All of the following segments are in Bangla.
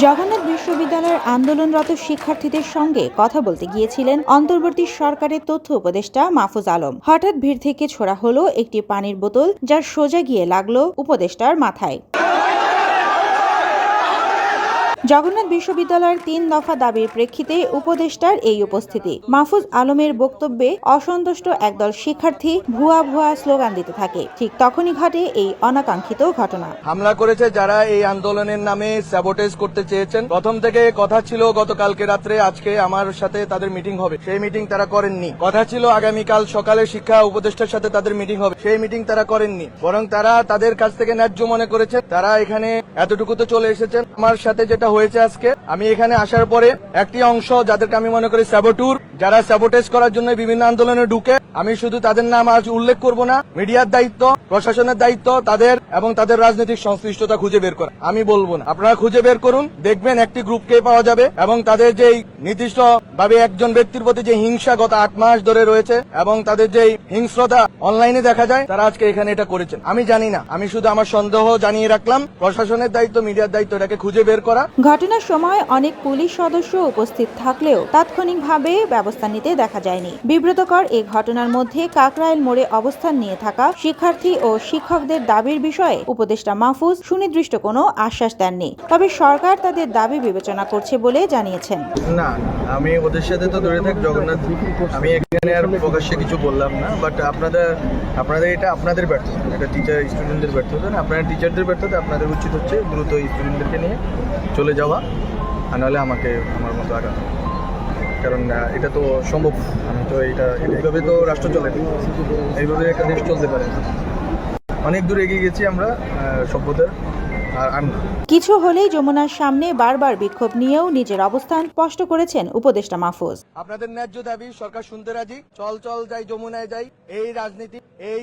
জগন্নাথ বিশ্ববিদ্যালয়ের আন্দোলনরত শিক্ষার্থীদের সঙ্গে কথা বলতে গিয়েছিলেন অন্তর্বর্তী সরকারের তথ্য উপদেষ্টা মাহফুজ আলম। হঠাৎ ভিড় থেকে ছোড়া হলো একটি পানির বোতল, যার সোজা গিয়ে লাগলো উপদেষ্টার মাথায়। জগন্নাথ বিশ্ববিদ্যালয়ের ৩ দফা দাবির প্রেক্ষিতে উপদেষ্টার এই উপস্থিতি। মাহফুজ আলমের বক্তব্যে অসন্তুষ্ট একদল শিক্ষার্থী ভুয়া ভুয়া স্লোগান দিতে থাকে। ঠিক তখনই ঘটে এই অনাকাঙ্ক্ষিত ঘটনা। হামলা করেছে যারা এই আন্দোলনের নামে স্যাবোটেজ করতে চেয়েছেন। প্রথম থেকে কথা ছিল গতকালকে রাত্রে আজকে আমার সাথে তাদের মিটিং হবে, সেই মিটিং তারা করেননি। কথা ছিল আগামীকাল সকালে শিক্ষা উপদেষ্টার সাথে তাদের মিটিং হবে, সেই মিটিং তারা করেননি। বরং তারা তাদের কাছ থেকে ন্যায্য মনে করেছে, তারা এখানে এতটুকুতে চলে এসেছেন। আমার সাথে যেটা হয়েছে আজকে, আমি এখানে আসার পরে একটি অংশ যাদেরকে আমি মনে করি স্যাবোটুর, যারা স্যাবোটেজ করার জন্য বিভিন্ন আন্দোলনে ঢুকে, আমি শুধু তাদের নাম আজ উল্লেখ করব না। মিডিয়ার দায়িত্ব, প্রশাসনের দায়িত্ব তাদের এবং তাদের রাজনৈতিক সংশ্লিষ্টতা খুঁজে বের করা। আমি বলবো না, আপনারা খুঁজে বের করুন, দেখবেন একটি গ্রুপকে পাওয়া যাবে এবং তাদের যেই নির্দিষ্ট ভাবে একজন ব্যক্তির প্রতি যে হিংসা গত 8 মাস ধরে রয়েছে এবং তাদের যেই হিংস্রতা অনলাইনে দেখা যায়, তারা আজকে এখানে এটা করেছেন। আমি জানি না, আমি শুধু আমার সন্দেহ জানিয়ে রাখলাম। প্রশাসনের দায়িত্ব, মিডিয়ার দায়িত্ব এটাকে খুঁজে বের করা। ঘটনার সময় অনেক পুলিশ সদস্য উপস্থিত থাকলেও তাৎক্ষণিকভাবে ব্যবস্থা নিতে দেখা যায়নি। বিব্রতকর এই ঘটনার মধ্যে কাকরাইল মোড়ে অবস্থান নিয়ে থাকা শিক্ষার্থী ও শিক্ষকদের দাবির বিষয়ে উপদেষ্টা মাহফুজ সুনির্দিষ্ট কোনো আশ্বাস দেননি। তবে সরকার তাদের দাবি বিবেচনা করছে বলে জানিয়েছেন। না, আমি ওদের সাথে তো দূরে থাক জগন্নাথ, আমি এখানে আর প্রকাশ্যে কিছু বললাম না। বাট আপনাদের এটা আপনাদের ব্যর্থতা, এটা টিচার স্টুডেন্টদের ব্যর্থতা না। আপনারা টিচারদের ব্যর্থতা, আপনাদের উচিত হচ্ছে দ্রুত স্টুডেন্টদেরকে নিয়ে চলে যাওয়া, আর নাহলে আমাকে আমার মতো আগানো। কারণ এটা তো সম্ভব, আমি তো এইভাবে তো রাষ্ট্র চলে না, এইভাবে একটা দেশ চলতে পারে না। অনেক দূর এগিয়ে গেছি আমরা সভ্যতার। কিছু হলেই যমুনার সামনে বারবার বিক্ষোভ নিয়েও নিজের অবস্থান স্পষ্ট করেছেন উপদেষ্টা মাহফুজ। আপনাদের ন্যায্য দাবি সরকার শুনতে রাজি। চল যাই, যমুনায় যাই, এই রাজনীতি, এই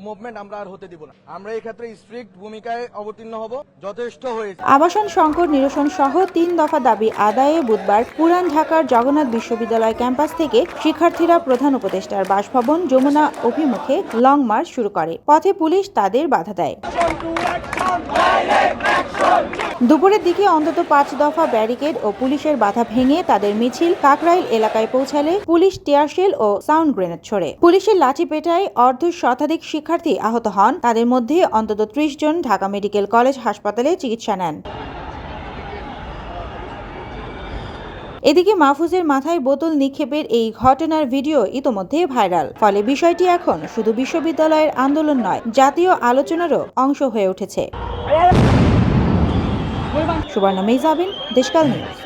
মুভমেন্ট আমরা আর হতে দিব না। আমরা এই ক্ষেত্রে স্ট্রিক্ট ভূমিকায় অবতীর্ণ হব। যথেষ্ট হয়েছে। আবাসন সংকট নিরসন সহ 3 দফা দাবি আদায়ে বুধবার পুরান ঢাকার জগন্নাথ বিশ্ববিদ্যালয় ক্যাম্পাস থেকে শিক্ষার্থীরা প্রধান উপদেষ্টার বাসভবন যমুনা অভিমুখে লং মার্চ শুরু করে। পথে পুলিশ তাদের বাধা দেয়। দুপুরের দিকে অন্তত 5 দফা ব্যারিকেড ও পুলিশের বাধা ভেঙে তাদের মিছিল কাকরাইল এলাকায় পৌঁছালে পুলিশ টিয়ারশেল ও সাউন্ড গ্রেনেড ছোড়ে। পুলিশের লাঠি পেটায় অর্ধ শতাধিক শিক্ষার্থী আহত হন। তাদের মধ্যে অন্তত 30 জন ঢাকা মেডিকেল কলেজ হাসপাতালে চিকিৎসা নেন। এদিকে মাহফুজের মাথায় বোতল নিক্ষেপের এই ঘটনার ভিডিও ইতোমধ্যে ভাইরাল। ফলে বিষয়টি এখন শুধু বিশ্ববিদ্যালয়ের আন্দোলন নয়, জাতীয় আলোচনারও অংশ হয়ে উঠেছে। সুবর্ণা মেজাবিন, দেশকাল নিউজ।